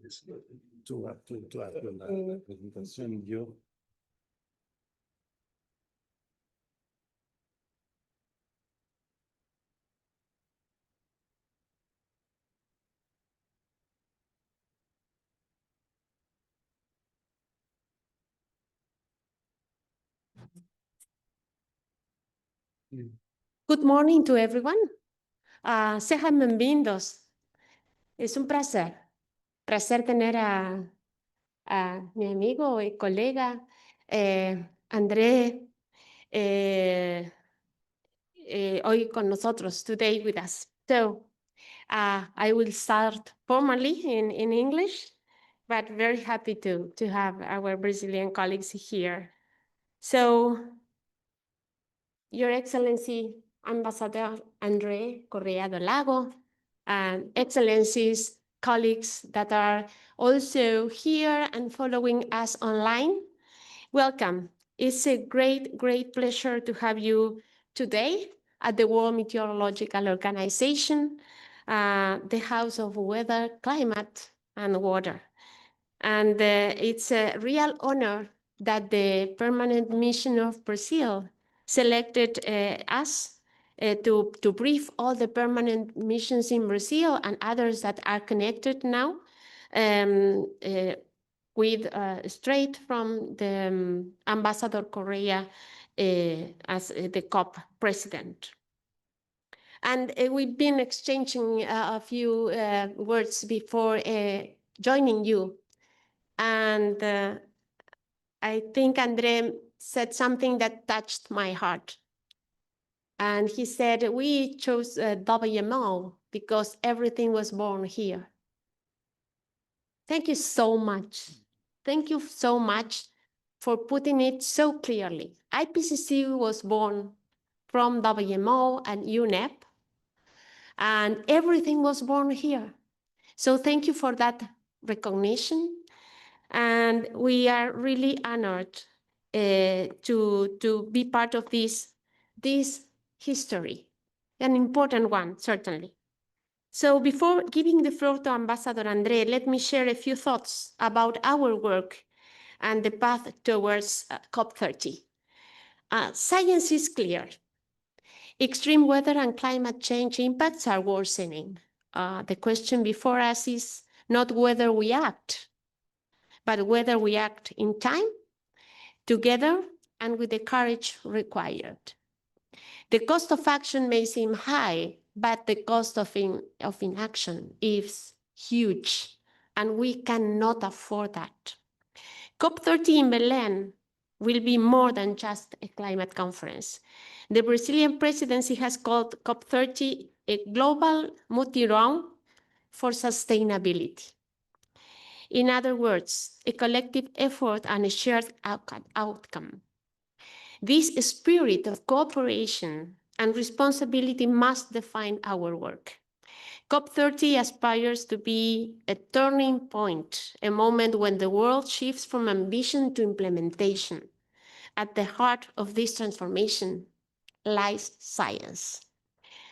Tu apri la presentazione io. Good morning to everyone. Sean bienvenidos. Es un placer tener a mi amigo y colega André hoy con nosotros, today with us. So I will start formally in English, but very happy to have our Brazilian colleagues here. So, Your Excellency, Ambassador André Corrêa do Lago, and Excellencies, colleagues that are also here and following us online, welcome. It's a great pleasure to have you today at the World Meteorological Organization, the House of Weather, Climate, and Water. And it's a real honor that the Permanent Mission of Brazil selected us to brief all the permanent missions in Brazil and others that are connected now with straight from the Ambassador Corrêa as the COP president. And we've been exchanging a few words before joining you. And I think André said something that touched my heart. And he said, we chose WMO because everything was born here. Thank you so much. Thank you so much for putting it so clearly. IPCC was born from WMO and UNEP, and everything was born here. So thank you for that recognition. And we are really honored to be part of this history, an important one, certainly. So before giving the floor to Ambassador André, let me share a few thoughts about our work and the path towards COP30. Science is clear. Extreme weather and climate change impacts are worsening. The question before us is not whether we act, but whether we act in time, together, and with the courage required. The cost of action may seem high, but the cost of inaction is huge, and we cannot afford that. COP30 in Belém will be more than just a climate conference. The Brazilian presidency has called COP30 a global mutirão for sustainability. In other words, a collective effort and a shared outcome. This spirit of cooperation and responsibility must define our work. COP30 aspires to be a turning point, a moment when the world shifts from ambition to implementation. At the heart of this transformation lies science.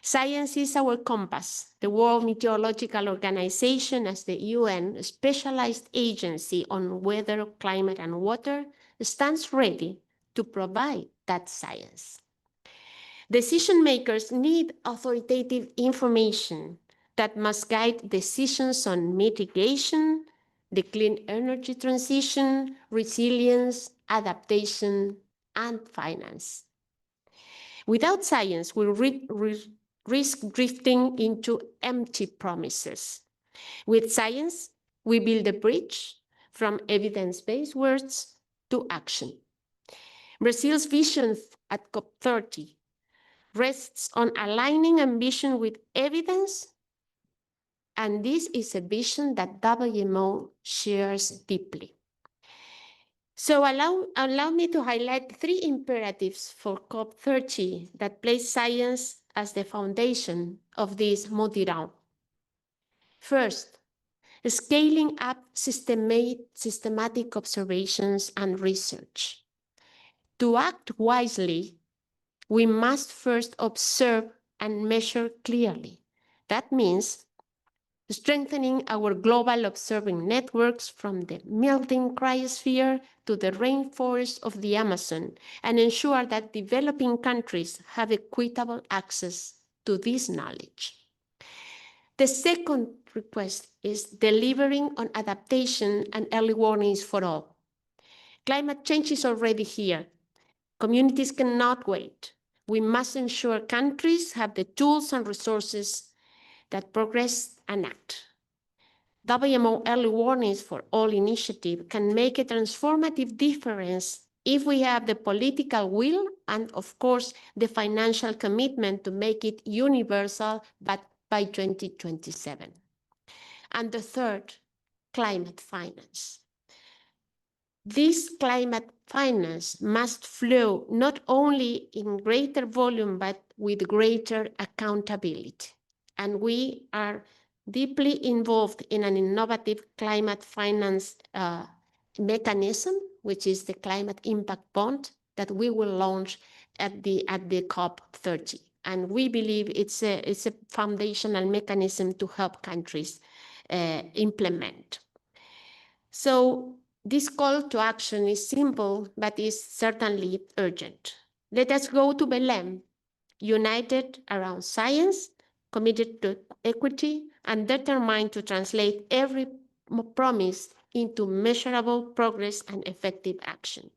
Science is our compass. The World Meteorological Organization, as the UN specialized agency on weather, climate, and water, stands ready to provide that science. Decision makers need authoritative information that must guide decisions on mitigation, the clean energy transition, resilience, adaptation, and finance. Without science, we risk drifting into empty promises. With science, we build a bridge from evidence-based words to action. Brazil's vision at COP30 rests on aligning ambition with evidence, and this is a vision that WMO shares deeply. So allow me to highlight 3 imperatives for COP30 that place science as the foundation of this mutirão. First, scaling up systematic observations and research. To act wisely, we must first observe and measure clearly. That means strengthening our global observing networks from the melting cryosphere to the rainforests of the Amazon, and ensure that developing countries have equitable access to this knowledge. The second request is delivering on adaptation and early warnings for all. Climate change is already here. Communities cannot wait. We must ensure countries have the tools and resources that progress and act. WMO Early Warnings for All initiative can make a transformative difference if we have the political will and, of course, the financial commitment to make it universal, but by 2027. And the third, climate finance. This climate finance must flow not only in greater volume, but with greater accountability. And we are deeply involved in an innovative climate finance mechanism, which is the climate impact bond that we will launch at the COP30. And we believe it's a foundational mechanism to help countries implement. So this call to action is simple, but is certainly urgent. Let us go to Belém, united around science, committed to equity, and determined to translate every promise into measurable progress and effective action.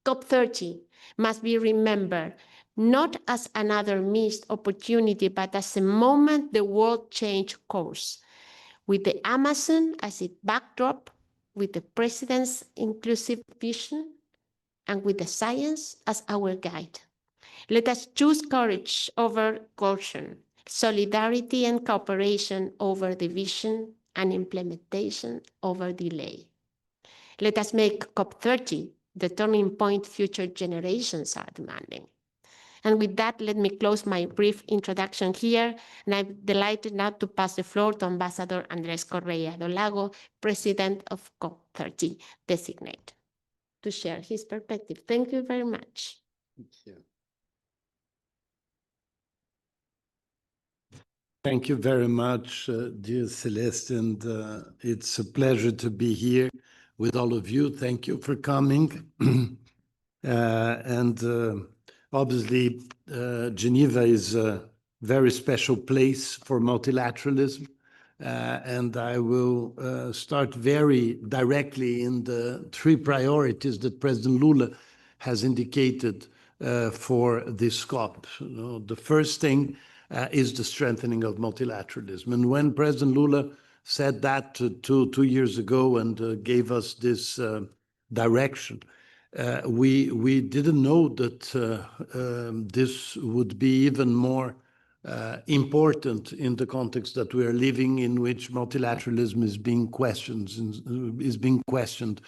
COP30 must be remembered not as another missed opportunity, but as a moment the world changed course, with the Amazon as its backdrop, with the President's inclusive vision, and with the science as our guide. Let us choose courage over caution, solidarity and cooperation over division, and implementation over delay. Let us make COP30 the turning point future generations are demanding. And with that, let me close my brief introduction here. And I'm delighted now to pass the floor to Ambassador André Corrêa do Lago, President of COP30 Designate, to share his perspective. Thank you very much. Thank you very much, dear Celeste, and it's a pleasure to be here with all of you. Thank you for coming. Obviously, Geneva is a very special place for multilateralism, and I will start very directly in the three priorities that President Lula has indicated for this COP. The first thing is the strengthening of multilateralism. And when President Lula said that two years ago and gave us this direction, we didn't know that this would be even more important in the context that we are living, in which multilateralism is being questioned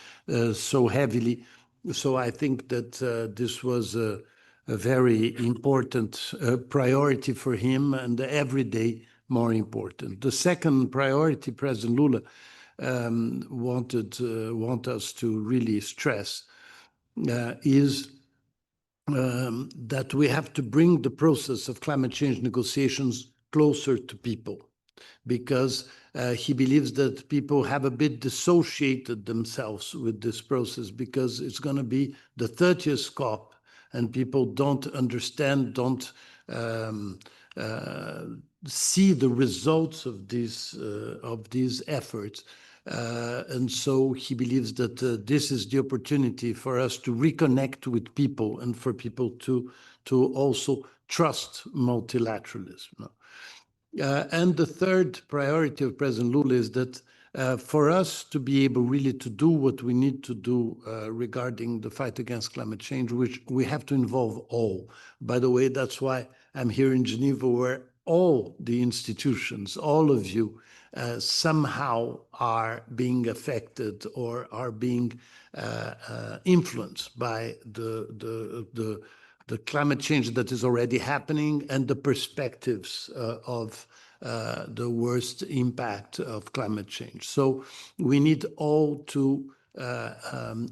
so heavily. So I think that this was a very important priority for him, and every day more important. The second priority President Lula want us to really stress is that we have to bring the process of climate change negotiations closer to people, because he believes that people have a bit dissociated themselves with this process, because it's going to be the 30th COP and people don't understand, don't see the results of these efforts. And so he believes that this is the opportunity for us to reconnect with people and for people to also trust multilateralism. And the third priority of President Lula is that for us to be able really to do what we need to do regarding the fight against climate change, which we have to involve all. By the way, that's why I'm here in Geneva, where all the institutions, all of you, somehow are being affected or are being influenced by the climate change that is already happening and the perspectives of the worst impact of climate change. So we need all to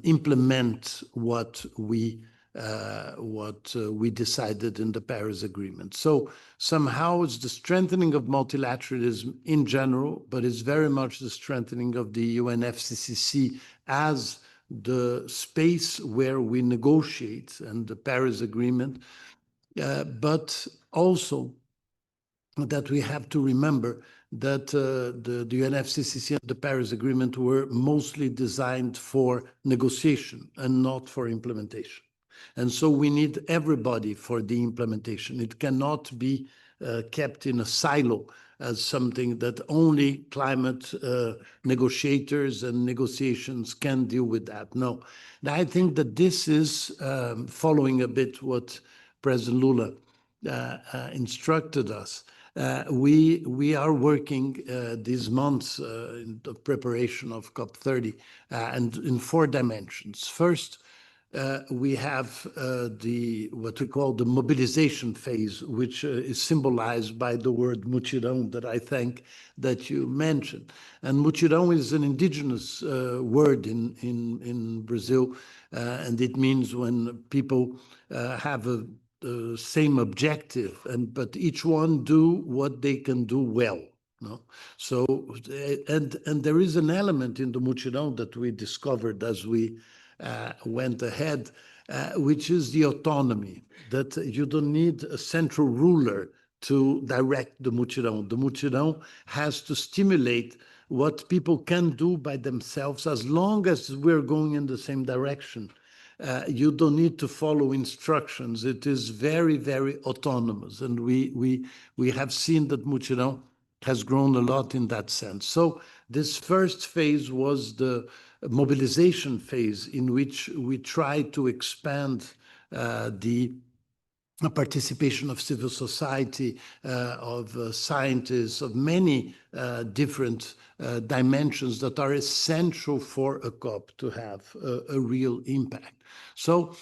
implement what we we decided in the Paris Agreement. So somehow it's the strengthening of multilateralism in general, but it's very much the strengthening of the UNFCCC as the space where we negotiate and the Paris Agreement, but also that we have to remember that the UNFCCC and the Paris Agreement were mostly designed for negotiation and not for implementation. And so we need everybody for the implementation. It cannot be kept in a silo as something that only climate negotiators and negotiations can deal with that. No, I think that this is following a bit what President Lula instructed us. We are working these months in the preparation of COP30 and in 4 dimensions. First, we have what we call the mobilization phase, which is symbolized by the word mutirão that I think that you mentioned. And mutirão is an indigenous word in Brazil, and it means when people have the same objective, but each one do what they can do well. No? So, and there is an element in the mutirão that we discovered as we went ahead, which is the autonomy, that you don't need a central ruler to direct the mutirão. The mutirão has to stimulate what people can do by themselves as long as we're going in the same direction. You don't need to follow instructions. It is very, very autonomous. And we have seen that mutirão has grown a lot in that sense. So this first phase was the mobilization phase in which we try to expand the participation of civil society, of scientists, of many different dimensions that are essential for a COP to have a real impact. So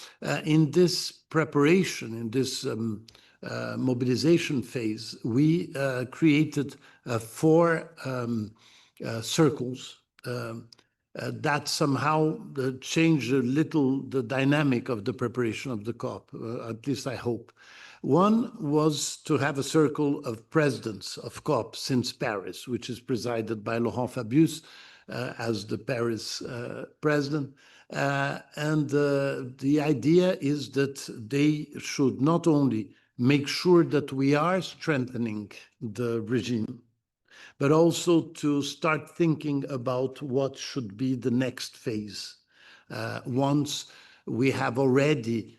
in this preparation, in this mobilization phase, we created 4 circles that somehow changed a little the dynamic of the preparation of the COP, at least I hope. One was to have a circle of presidents of COP since Paris, which is presided by Laurent Fabius as the Paris president. And the idea is that they should not only make sure that we are strengthening the regime, but also to start thinking about what should be the next phase. Once we have already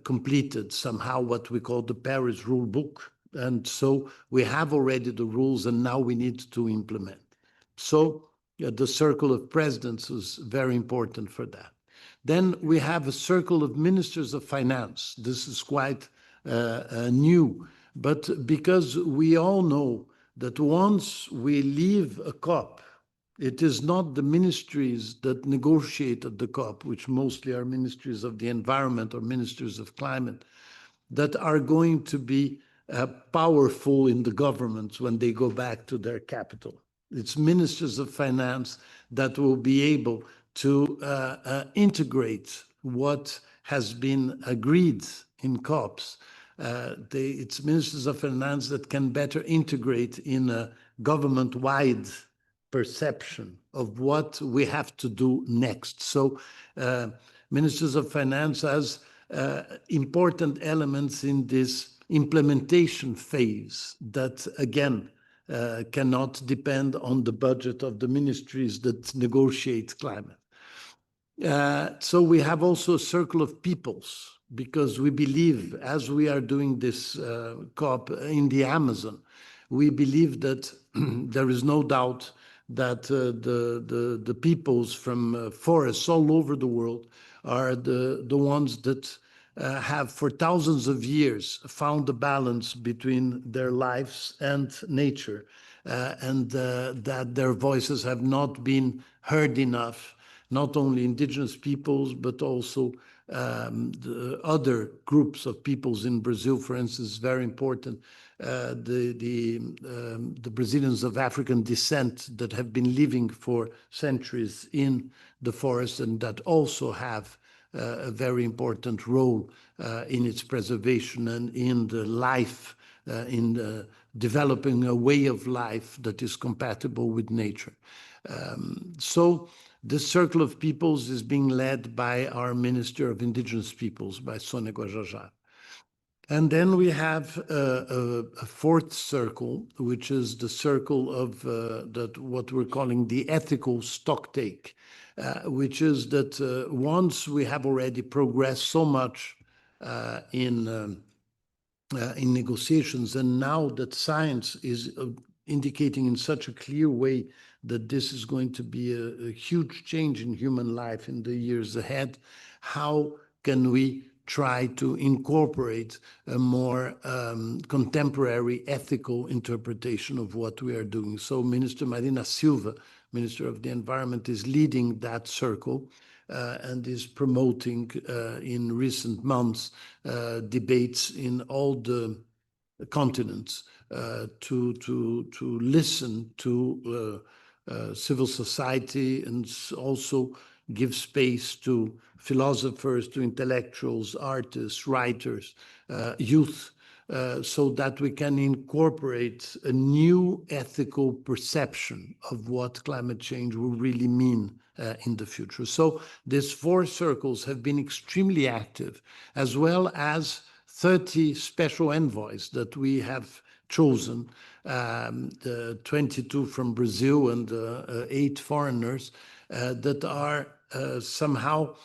completed somehow what we call the Paris rule book, and so we have already the rules and now we need to implement. So the circle of presidents is very important for that. Then we have a circle of ministers of finance. This is quite new, but because we all know that once we leave a COP, it is not the ministries that negotiate at the COP, which mostly are ministries of the environment or ministers of climate, that are going to be powerful in the governments when they go back to their capital. It's ministers of finance that will be able to integrate what has been agreed in COPs. It's ministers of finance that can better integrate in a government-wide perception of what we have to do next. So ministers of finance as important elements in this implementation phase that, again, cannot depend on the budget of the ministries that negotiate climate. So we have also a circle of peoples, because we believe, as we are doing this COP in the Amazon, we believe that there is no doubt that the peoples from forests all over the world are the ones that have for thousands of years found the balance between their lives and nature, and that their voices have not been heard enough. Not only indigenous peoples, but also the other groups of peoples in Brazil, for instance, is very important. The Brazilians of African descent that have been living for centuries in the forest and that also have a very important role in its preservation and in the life, in developing a way of life that is compatible with nature. So this Circle of Peoples is being led by our Minister of Indigenous Peoples, by Sonia Guajajara. And then we have a fourth circle, which is the circle of what we're calling the ethical stocktake, which is that once we have already progressed so much in negotiations, and now that science is indicating in such a clear way that this is going to be a huge change in human life in the years ahead, how can we try to incorporate a more contemporary ethical interpretation of what we are doing? So Minister Marina Silva, Minister of the Environment, is leading that circle and is promoting in recent months debates in all the continents to listen to civil society and also give space to philosophers, to intellectuals, artists, writers, youth, so that we can incorporate a new ethical perception of what climate change will really mean in the future. So these four circles have been extremely active, as well as 30 special envoys that we have chosen, 22 from Brazil and 8 foreigners that are somehow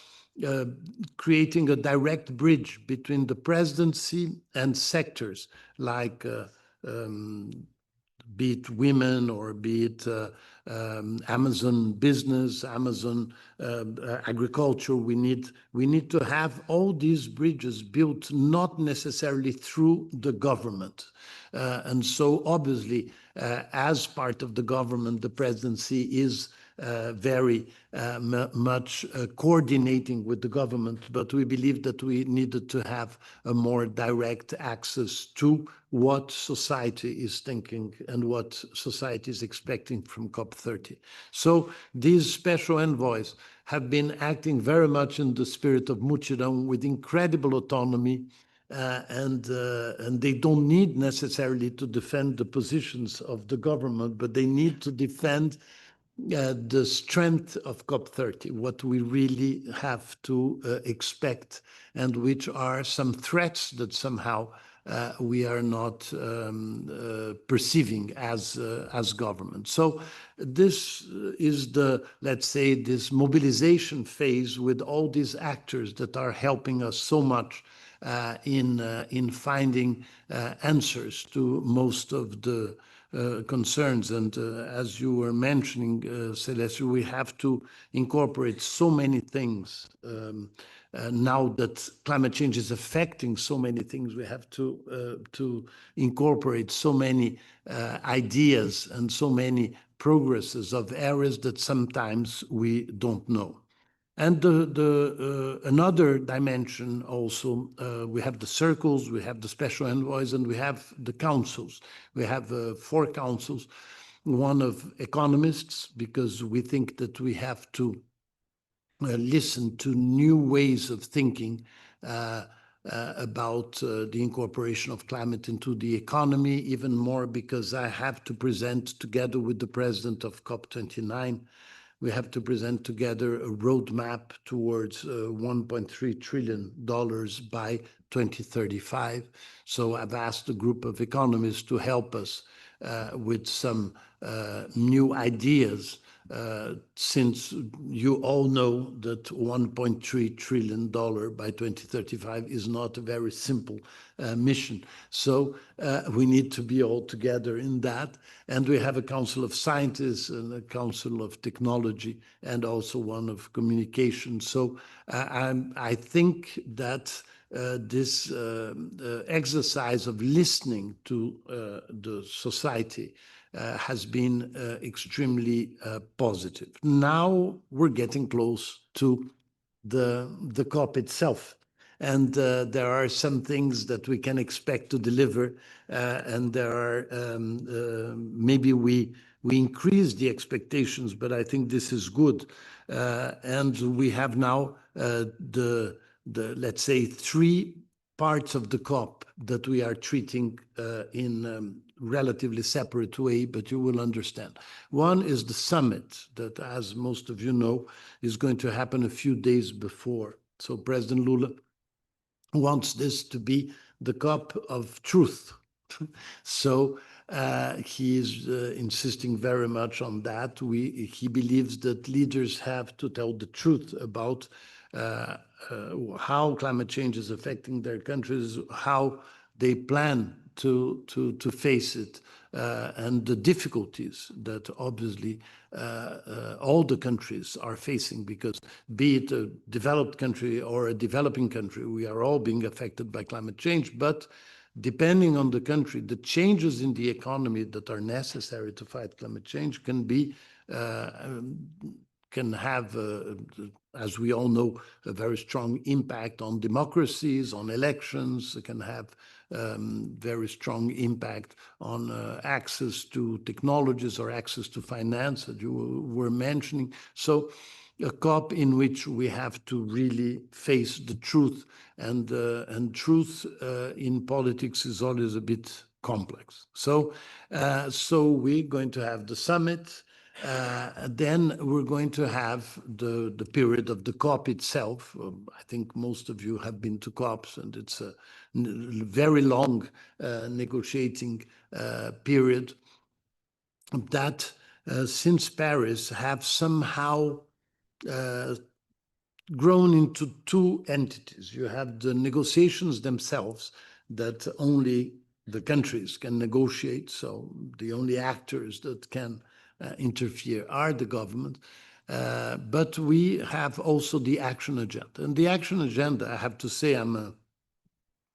creating a direct bridge between the presidency and sectors like be it women or be it Amazon business, Amazon agriculture. We need to have all these bridges built, not necessarily through the government. And so obviously, as part of the government, the presidency is very much coordinating with the government, but we believe that we needed to have a more direct access to what society is thinking and what society is expecting from COP30. So these special envoys have been acting very much in the spirit of Mutirão with incredible autonomy, and they don't need necessarily to defend the positions of the government, but they need to defend the strength of COP30, what we really have to expect, and which are some threats that somehow we are not perceiving as government. So this is the, let's say, this mobilization phase with all these actors that are helping us so much in finding answers to most of the concerns. And as you were mentioning, Celeste, we have to incorporate so many things. Now that climate change is affecting so many things, we have to incorporate so many ideas and so many progresses of areas that sometimes we don't know. And another dimension also, we have the circles, we have the special envoys, and we have the councils. We have 4 councils, one of economists, because we think that we have to listen to new ways of thinking about the incorporation of climate into the economy, even more because I have to present together with the president of COP29, we have to present together a roadmap towards $1.3 trillion by 2035. So I've asked a group of economists to help us with some new ideas, since you all know that $1.3 trillion by 2035 is not a very simple mission. So we need to be all together in that. And we have a council of scientists and a council of technology and also one of communication. So I think that this exercise of listening to the society has been extremely positive. Now we're getting close to the COP itself. And there are some things that we can expect to deliver, and there are maybe we increase the expectations, but I think this is good. And we have now let's say, three parts of the COP that we are treating in relatively separate way, but you will understand. One is the summit that, as most of you know, is going to happen a few days before. So President Lula wants this to be the COP of truth. So he is insisting very much on that. He believes that leaders have to tell the truth about how climate change is affecting their countries, how they plan to face it, and the difficulties that obviously all the countries are facing, because be it a developed country or a developing country, we are all being affected by climate change. But depending on the country, the changes in the economy that are necessary to fight climate change can be can have, as we all know, a very strong impact on democracies, on elections. It can have very strong impact on access to technologies or access to finance that you were mentioning. So a COP in which we have to really face the truth, and truth in politics is always a bit complex. So we're going to have the summit. Then we're going to have the period of the COP itself. I think most of you have been to COPs, and it's a very long negotiating period that since Paris have somehow grown into two entities. You have the negotiations themselves that only the countries can negotiate, so the only actors that can interfere are the government. But we have also the action agenda. And the action agenda, I have to say, I'm a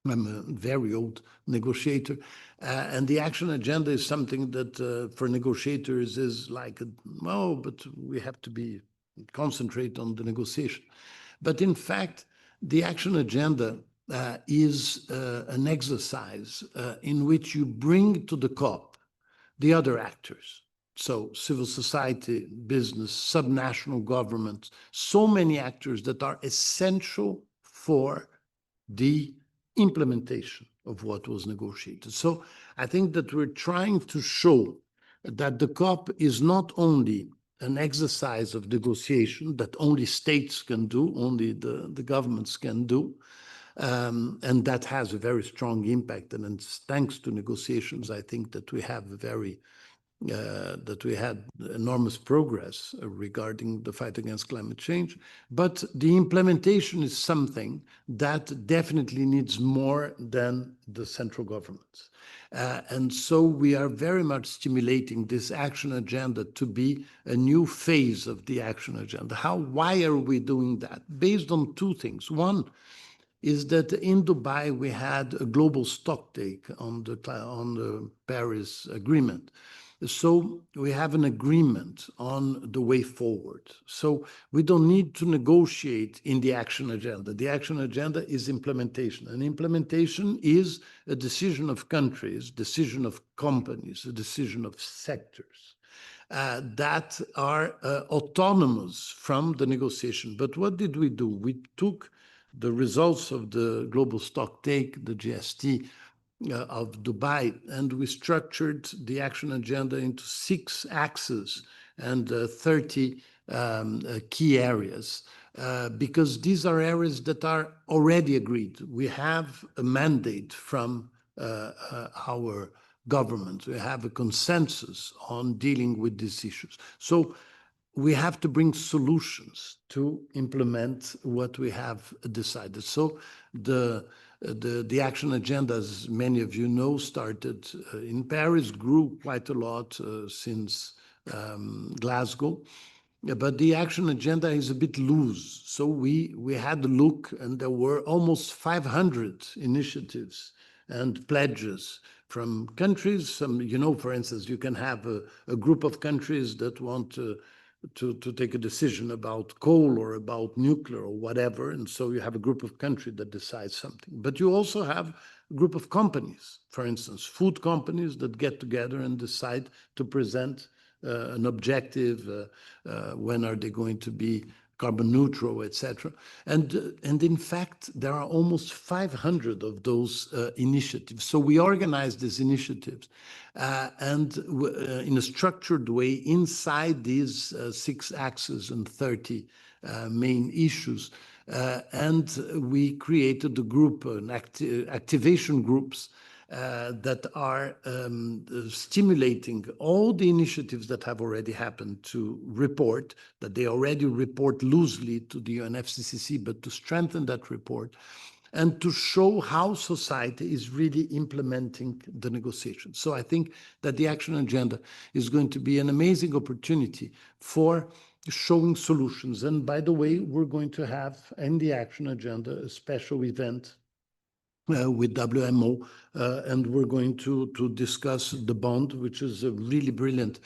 very old negotiator, and the action agenda is something that for negotiators is like, oh, but we have to concentrate on the negotiation. But in fact, the action agenda is an exercise in which you bring to the COP the other actors. So civil society, business, subnational governments, so many actors that are essential for the implementation of what was negotiated. So I think that we're trying to show that the COP is not only an exercise of negotiation that only states can do, only the governments can do, and that has a very strong impact. And thanks to negotiations, I think that we have that we had enormous progress regarding the fight against climate change. But the implementation is something that definitely needs more than the central governments. And so we are very much stimulating this action agenda to be a new phase of the action agenda. Why are we doing that? Based on two things. One is that in Dubai, we had a global stocktake on the Paris Agreement. So we have an agreement on the way forward. So we don't need to negotiate in the action agenda. The action agenda is implementation. And implementation is a decision of countries, decision of companies, a decision of sectors that are autonomous from the negotiation. But what did we do? We took the results of the global stocktake, the GST, of Dubai, and we structured the action agenda into 6 axes and 30 key areas, because these are areas that are already agreed. We have a mandate from our government. We have a consensus on dealing with these issues. So we have to bring solutions to implement what we have decided. So the action agenda, as many of you know, started in Paris, grew quite a lot since Glasgow. But the action agenda is a bit loose. So we had a look, and there were almost 500 initiatives and pledges from countries. Some, for instance, you can have a group of countries that want to take a decision about coal or about nuclear or whatever. And so you have a group of countries that decides something. But you also have a group of companies, for instance, food companies that get together and decide to present an objective. When are they going to be carbon neutral, etc. And in fact, there are almost 500 of those initiatives. So we organize these initiatives and in a structured way inside these 6 axes and 30 main issues. And we created a group, activation groups that are stimulating all the initiatives that have already happened to report, that they already report loosely to the UNFCCC, but to strengthen that report and to show how society is really implementing the negotiations. So I think that the action agenda is going to be an amazing opportunity for showing solutions. And by the way, we're going to have in the action agenda a special event with WMO, and we're going to discuss the bond, which is a really brilliant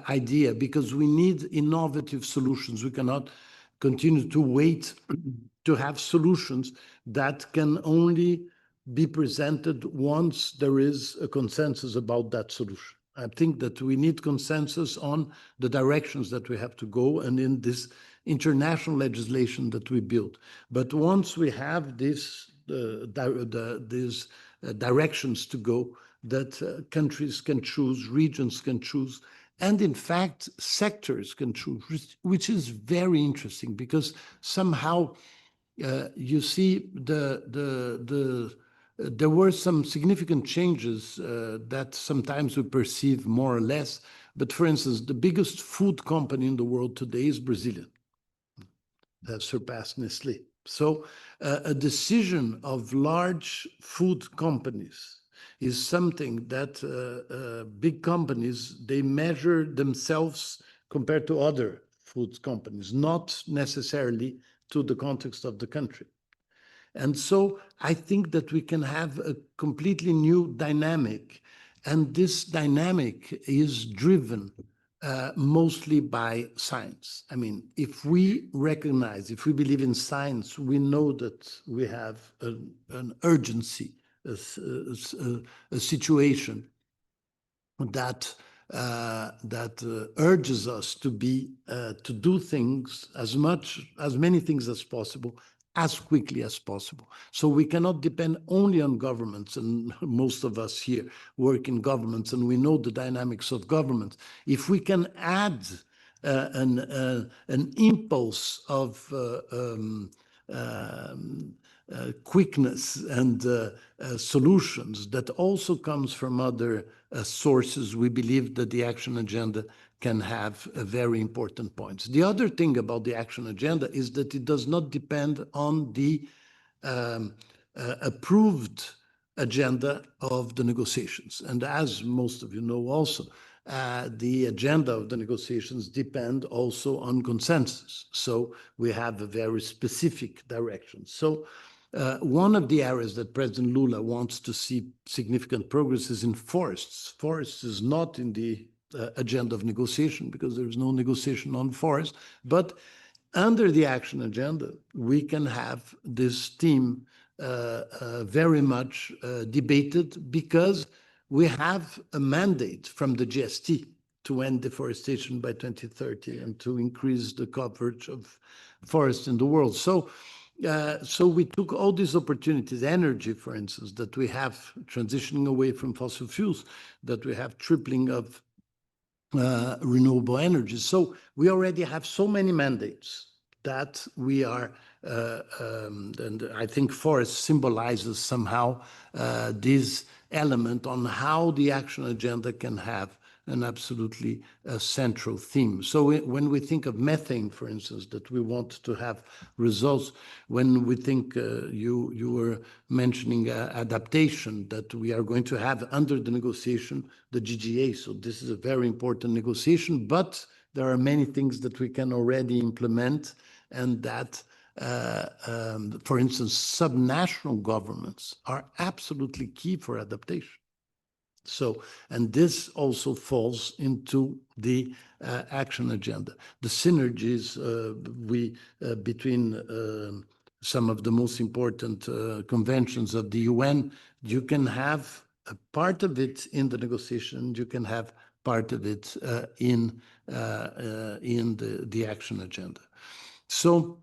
idea, because we need innovative solutions. We cannot continue to wait to have solutions that can only be presented once there is a consensus about that solution. I think that we need consensus on the directions that we have to go and in this international legislation that we build. But once we have this these directions to go, that countries can choose, regions can choose, and in fact, sectors can choose, which is very interesting because somehow you see there were some significant changes that sometimes we perceive more or less. But for instance, the biggest food company in the world today is Brazilian. That surpassed Nestlé. So a decision of large food companies is something that big companies, they measure themselves compared to other food companies, not necessarily to the context of the country. And so I think that we can have a completely new dynamic. And this dynamic is driven mostly by science. I mean, if we recognize, if we believe in science, we know that we have an urgency, a situation that urges us to do things as many things as possible, as quickly as possible. So we cannot depend only on governments, and most of us here work in governments, and we know the dynamics of governments. If we can add an impulse of quickness and solutions that also comes from other sources, we believe that the action agenda can have very important points. The other thing about the action agenda is that it does not depend on the approved agenda of the negotiations. And as most of you know also, the agenda of the negotiations depend also on consensus. So we have a very specific direction. So one of the areas that President Lula wants to see significant progress is in forests. Forests is not in the agenda of negotiation because there is no negotiation on forests. But under the action agenda, we can have this theme very much debated because we have a mandate from the GST to end deforestation by 2030 and to increase the coverage of forests in the world. So we took all these opportunities, energy, for instance, that we have transitioning away from fossil fuels, that we have tripling of renewable energy. So we already have so many mandates that we are, and I think forest symbolizes somehow this element on how the action agenda can have an absolutely central theme. So when we think of methane, for instance, that we want to have results, when we think you were mentioning adaptation, that we are going to have under the negotiation, the GGA. So this is a very important negotiation, but there are many things that we can already implement and that, for instance, subnational governments are absolutely key for adaptation. So, and this also falls into the action agenda. The synergies between some of the most important conventions of the UN, you can have a part of it in the negotiation, you can have part of it in the action agenda. So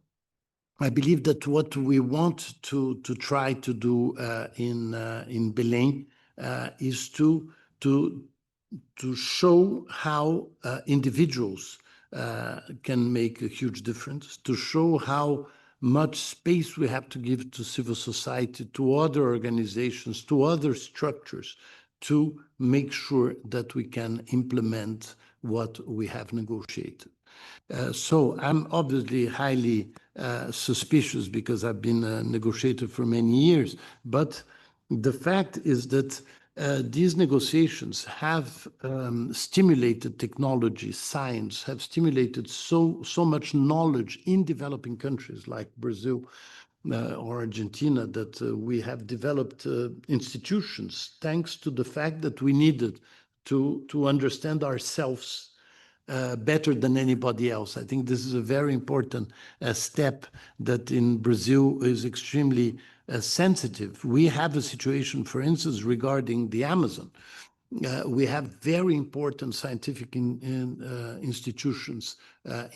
I believe that what we want to try to do in Belém is to show how individuals can make a huge difference, to show how much space we have to give to civil society, to other organizations, to other structures, to make sure that we can implement what we have negotiated. So I'm obviously highly suspicious because I've been a negotiator for many years, but the fact is that these negotiations have stimulated technology, science, have stimulated so much knowledge in developing countries like Brazil or Argentina, that we have developed institutions thanks to the fact that we needed to understand ourselves better than anybody else. I think this is a very important step that in Brazil is extremely sensitive. We have a situation, for instance, regarding the Amazon. We have very important scientific institutions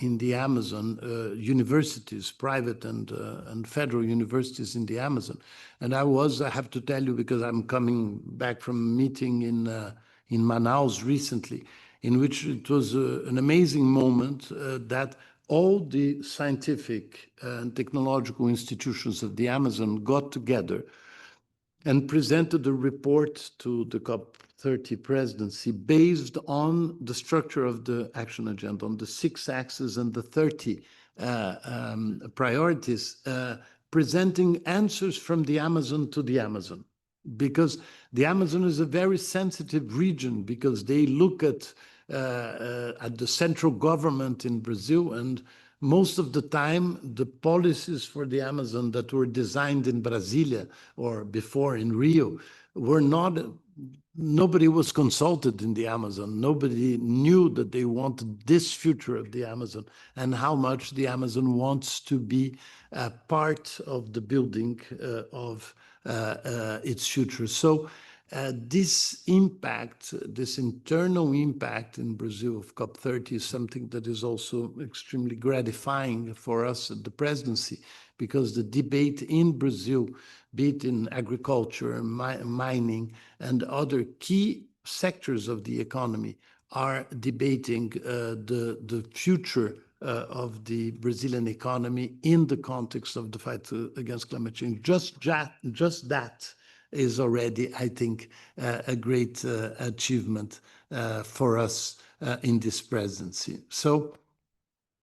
in the Amazon, universities, private and federal universities in the Amazon. And I have to tell you, because I'm coming back from a meeting in Manaus recently, in which it was an amazing moment that all the scientific and technological institutions of the Amazon got together and presented a report to the COP30 presidency based on the structure of the action agenda, on the 6 axes and the 30 priorities, presenting answers from the Amazon to the Amazon. Because the Amazon is a very sensitive region, because they look at the central government in Brazil, and most of the time, the policies for the Amazon that were designed in Brasilia or before in Rio were not, nobody was consulted in the Amazon. Nobody knew that they wanted this future of the Amazon and how much the Amazon wants to be a part of the building of its future. So this impact, this internal impact in Brazil of COP30 is something that is also extremely gratifying for us at the presidency, because the debate in Brazil, be it in agriculture, mining, and other key sectors of the economy, are debating the future of the Brazilian economy in the context of the fight against climate change. Just that is already, I think, a great achievement for us in this presidency. So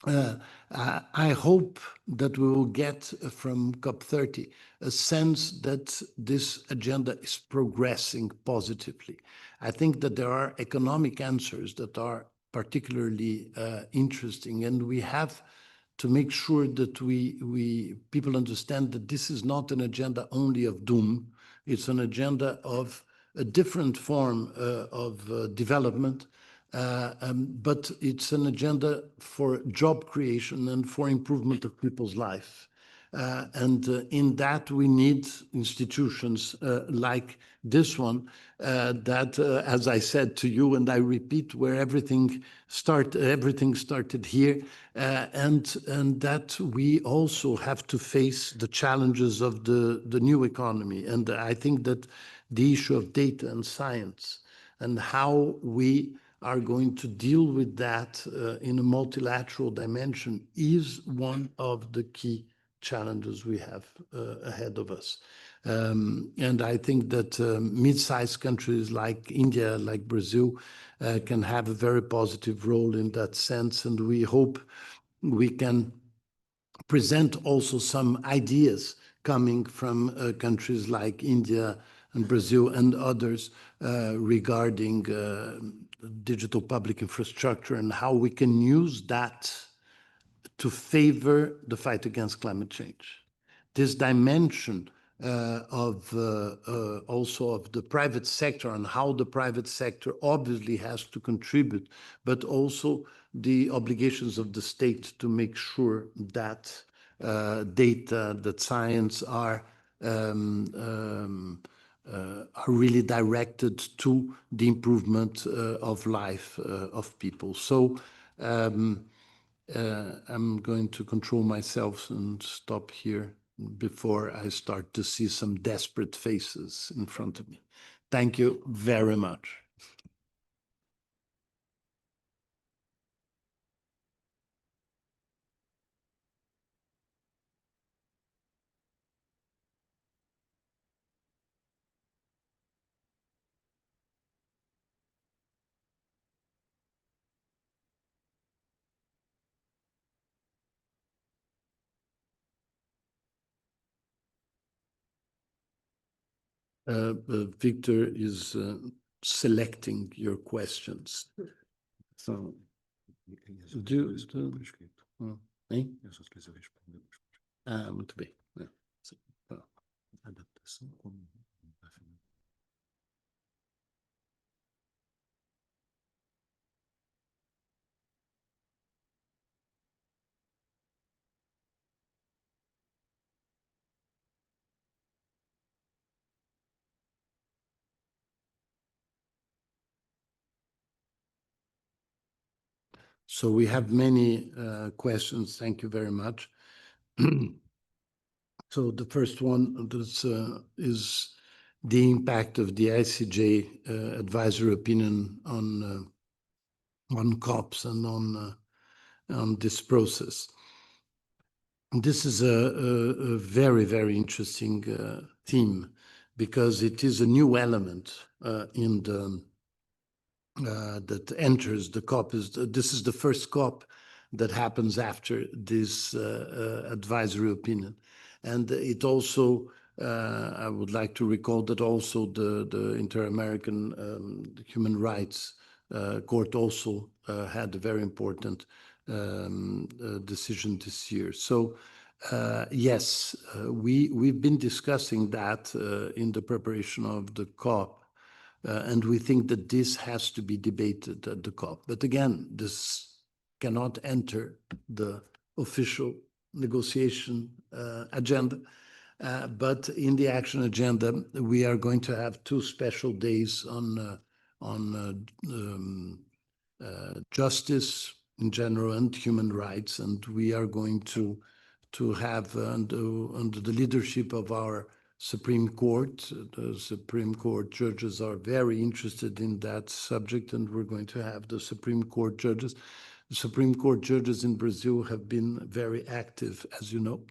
I hope that we will get from COP30 a sense that this agenda is progressing positively. I think that there are economic answers that are particularly interesting, and we have to make sure that people understand that this is not an agenda only of doom. It's an agenda of a different form of development, but it's an agenda for job creation and for improvement of people's life. And in that, we need institutions like this one that, as I said to you, and I repeat, where everything started here, and that we also have to face the challenges of the new economy. And I think that the issue of data and science and how we are going to deal with that in a multilateral dimension is one of the key challenges we have ahead of us. And I think that mid-sized countries like India, like Brazil, can have a very positive role in that sense. And we hope we can present also some ideas coming from countries like India and Brazil and others regarding digital public infrastructure and how we can use that to favor the fight against climate change. This dimension also of the private sector and how the private sector obviously has to contribute, but also the obligations of the state to make sure that data, that science are really directed to the improvement of life of people. So I'm going to control myself and stop here before I start to see some desperate faces in front of me. Thank you very much. Victor is selecting your questions. So, hein? Ah, muito bem. Adaptação como So we have many questions. Thank you very much. So the first one is the impact of the ICJ advisory opinion on COPs and on this process. This is a very, very interesting theme because it is a new element in the that enters the COP. This is the first COP that happens after this advisory opinion. And it also, I would like to recall that also the Inter-American Human Rights Court also had a very important decision this year. So yes, we've been discussing that in the preparation of the COP. And we think that this has to be debated at the COP. But again, this cannot enter the official negotiation agenda. But in the action agenda, we are going to have 2 special days on justice in general and human rights. And we are going to have, under the leadership of our Supreme Court. The Supreme Court judges are very interested in that subject, and we're going to have the Supreme Court judges. The Supreme Court judges in Brazil have been very active, as you know.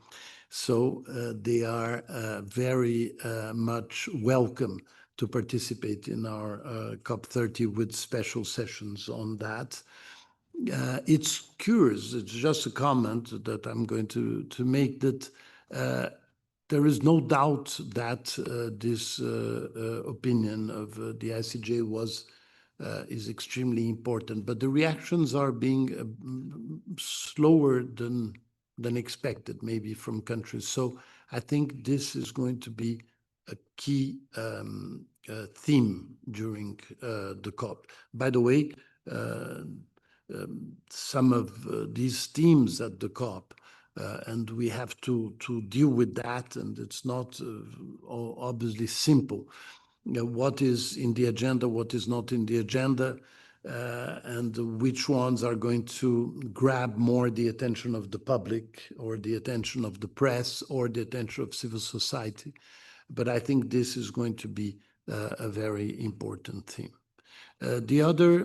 So they are very much welcome to participate in our COP30 with special sessions on that. It's curious, it's just a comment that I'm going to make, that there is no doubt that this opinion of the ICJ is extremely important, but the reactions are being slower than expected, maybe from countries. So I think this is going to be a key theme during the COP. By the way, some of these themes at the COP, and we have to deal with that, and it's not obviously simple. What is in the agenda, what is not in the agenda, and which ones are going to grab more the attention of the public or the attention of the press or the attention of civil society. But I think this is going to be a very important theme. The other,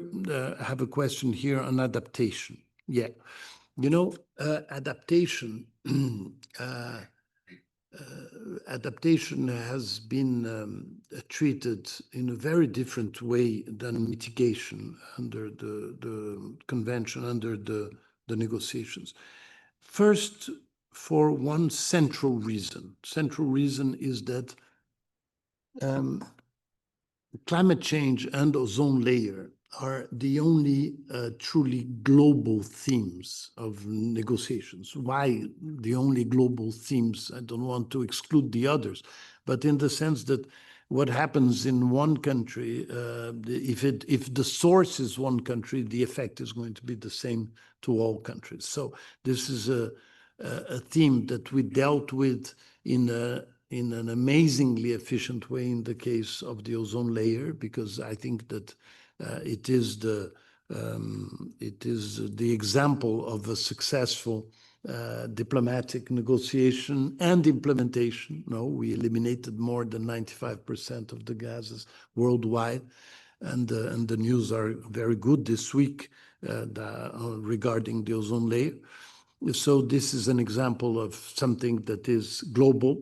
I have a question here on adaptation. Yeah. You know, adaptation has been treated in a very different way than mitigation under the convention, under the negotiations. First, for one central reason. Central reason is that climate change and ozone layer are the only truly global themes of negotiations. Why the only global themes? I don't want to exclude the others, but in the sense that what happens in one country, if the source is one country, the effect is going to be the same to all countries. So this is a theme that we dealt with in an amazingly efficient way in the case of the ozone layer, because I think that it is the It is the example of a successful diplomatic negotiation and implementation. No, we eliminated more than 95% of the gases worldwide, and the news are very good this week regarding the ozone layer. So this is an example of something that is global,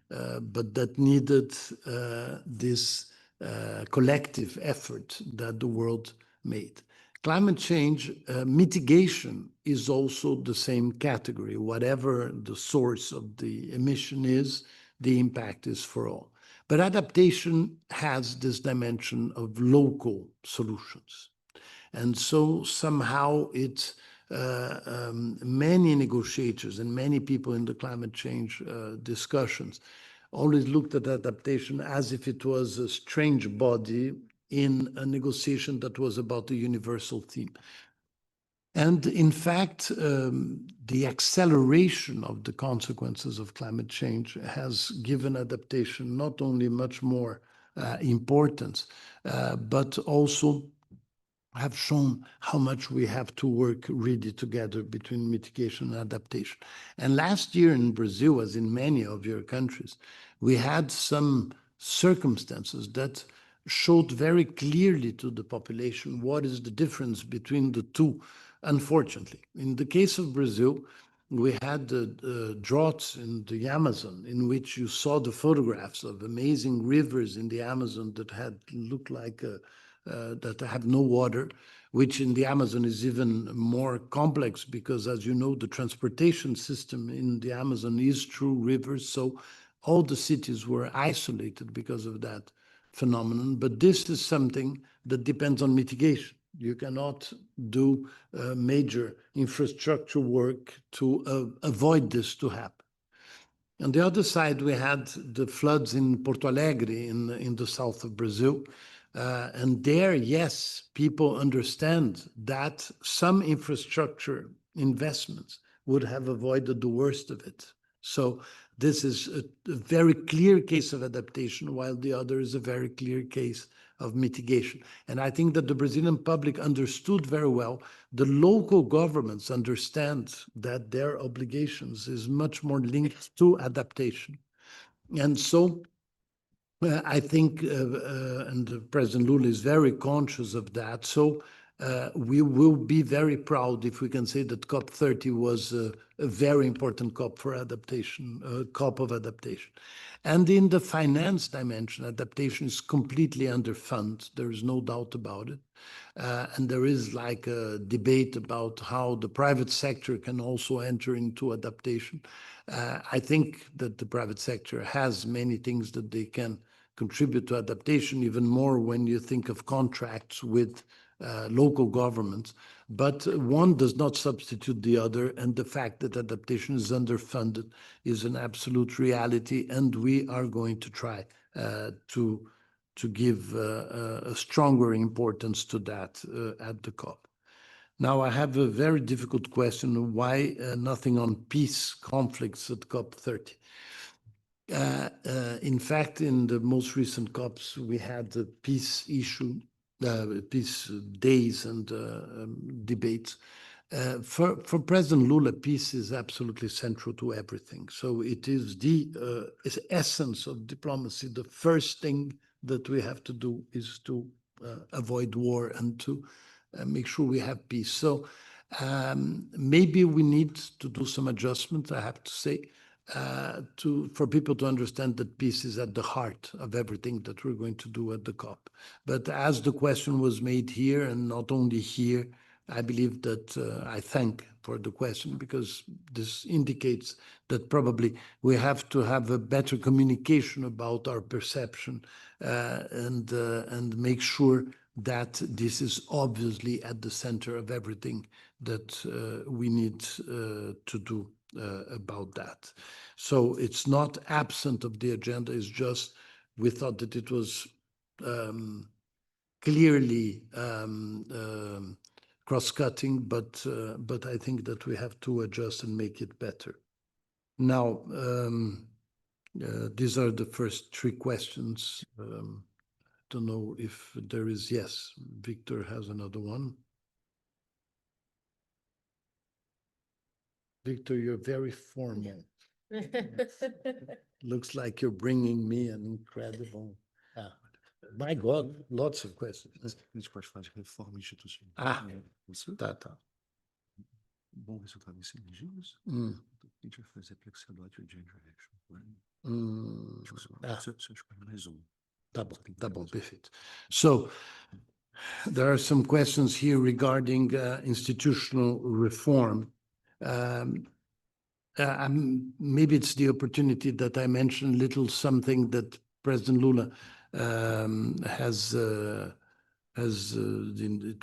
but that needed this collective effort that the world made. Climate change mitigation is also the same category. Whatever the source of the emission is, the impact is for all. But adaptation has this dimension of local solutions. And so somehow it's many negotiators and many people in the climate change discussions always looked at adaptation as if it was a strange body in a negotiation that was about a universal theme. And in fact, the acceleration of the consequences of climate change has given adaptation not only much more importance, but also have shown how much we have to work really together between mitigation and adaptation. And last year in Brazil, as in many of your countries, we had some circumstances that showed very clearly to the population what is the difference between the two, unfortunately. In the case of Brazil, we had the droughts in the Amazon, in which you saw the photographs of amazing rivers in the Amazon that had looked like that have no water, which in the Amazon is even more complex because, as you know, the transportation system in the Amazon is through rivers. So all the cities were isolated because of that phenomenon. But this is something that depends on mitigation. You cannot do major infrastructure work to avoid this to happen. On the other side, we had the floods in Porto Alegre in the south of Brazil. And there, yes, people understand that some infrastructure investments would have avoided the worst of it. So this is a very clear case of adaptation, while the other is a very clear case of mitigation. And I think that the Brazilian public understood very well. The local governments understand that their obligations is much more linked to adaptation. And so I think, and President Lula is very conscious of that. So we will be very proud if we can say that COP30 was a very important COP for adaptation, COP of adaptation. And in the finance dimension, adaptation is completely underfunded. There is no doubt about it. And there is like a debate about how the private sector can also enter into adaptation. I think that the private sector has many things that they can contribute to adaptation, even more when you think of contracts with local governments. But one does not substitute the other, and the fact that adaptation is underfunded is an absolute reality, and we are going to try to give a stronger importance to that at the COP. Now, I have a very difficult question: why nothing on peace conflicts at COP30? In fact, in the most recent COPs, we had the peace issue, peace days and debates. For President Lula, peace is absolutely central to everything. So it is the essence of diplomacy. The first thing that we have to do is to avoid war and to make sure we have peace. So maybe we need to do some adjustments, I have to say, for people to understand that peace is at the heart of everything that we're going to do at the COP. But as the question was made here, and not only here, I believe that I thank for the question, because this indicates that probably we have to have a better communication about our perception and make sure that this is obviously at the center of everything that we need to do about that. So it's not absent of the agenda, it's just we thought that it was clearly cross-cutting, but I think that we have to adjust and make it better. Now, these are the first three questions. Don't know if there is, yes, Victor has another one. Victor, you're very formal. Looks like you're bringing me an incredible. My God, lots of questions. A gente pode falar de reforma institucional. Isso Tá. bom resultado em 5 dias. Hum, A gente vai fazer Plexadote e Gender Action Plan. Acho que ah, você escolhe mais um. tá bom, perfeito. So, there are some questions here regarding institutional reform. Maybe it's the opportunity that I mentioned a little something that President Lula has, it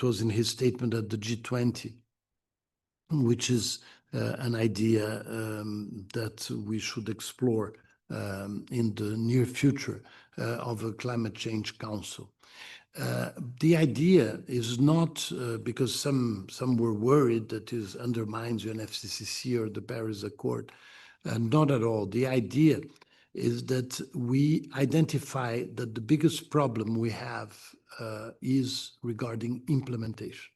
was in his statement at the G20, which is an idea that we should explore in the near future of a climate change council. The idea is not because some were worried that it undermines UNFCCC or the Paris Accord. Not at all. The idea is that we identify that the biggest problem we have is regarding implementation.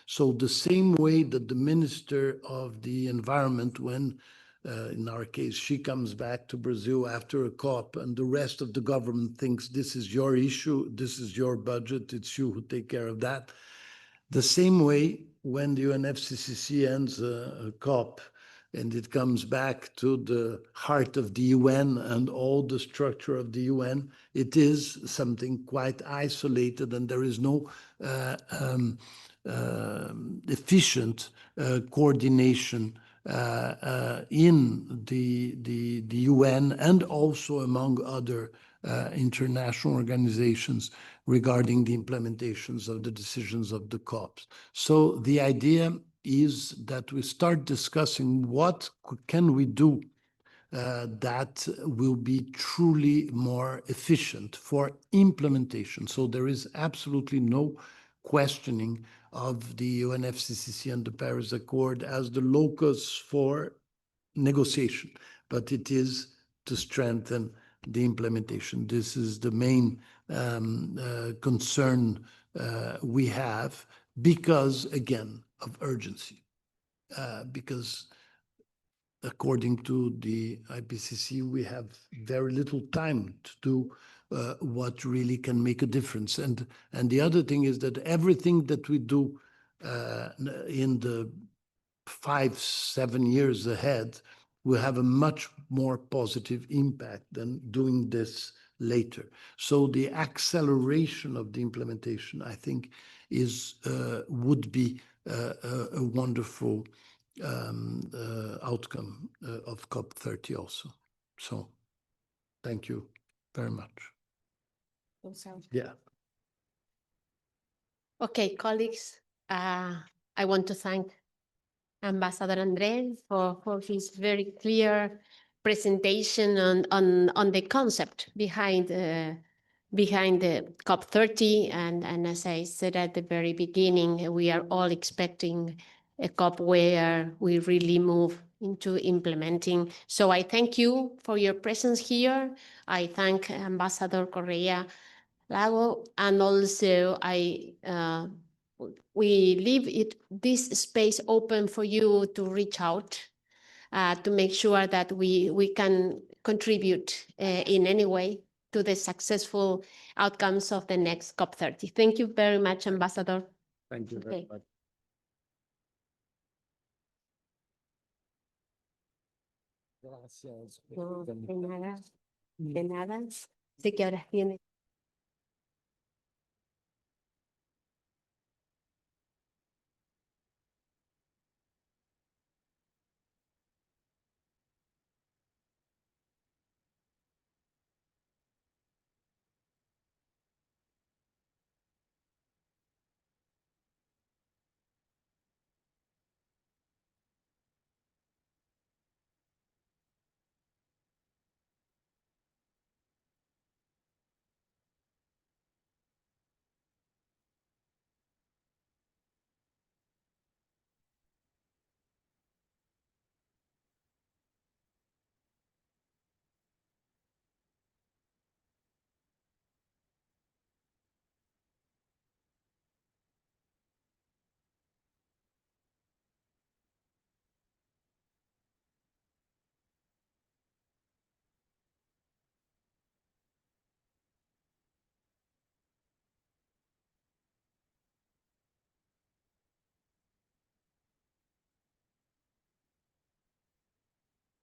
So the same way that the Minister of the Environment, when in our case, she comes back to Brazil after a COP and the rest of the government thinks this is your issue, this is your budget, it's you who take care of that. The same way when the UNFCCC ends a COP and it comes back to the heart of the UN and all the structure of the UN, it is something quite isolated and there is no efficient coordination in the UN and also among other international organizations regarding the implementations of the decisions of the COPs. So the idea is that we start discussing what can we do that will be truly more efficient for implementation. So there is absolutely no questioning of the UNFCCC and the Paris Accord as the locus for negotiation, but it is to strengthen the implementation. This is the main concern we have because, again, of urgency. Because according to the IPCC, we have very little time to do what really can make a difference. And the other thing is that everything that we do in the 5-7 years ahead will have a much more positive impact than doing this later. So the acceleration of the implementation, I think, would be a wonderful outcome of COP30 also. So thank you very much. Yeah. Okay, colleagues, I want to thank Ambassador André for his very clear presentation on the concept behind the COP30. And as I said at the very beginning, we are all expecting a COP where we really move into implementing. So I thank you for your presence here. I thank Ambassador Corrêa, Lago, and also we leave this space open for you to reach out to make sure that we can contribute in any way to the successful outcomes of the next COP30. Thank you very much, Ambassador. Thank you very much. Gracias. No, de nada, de nada. Sé que ahora tiene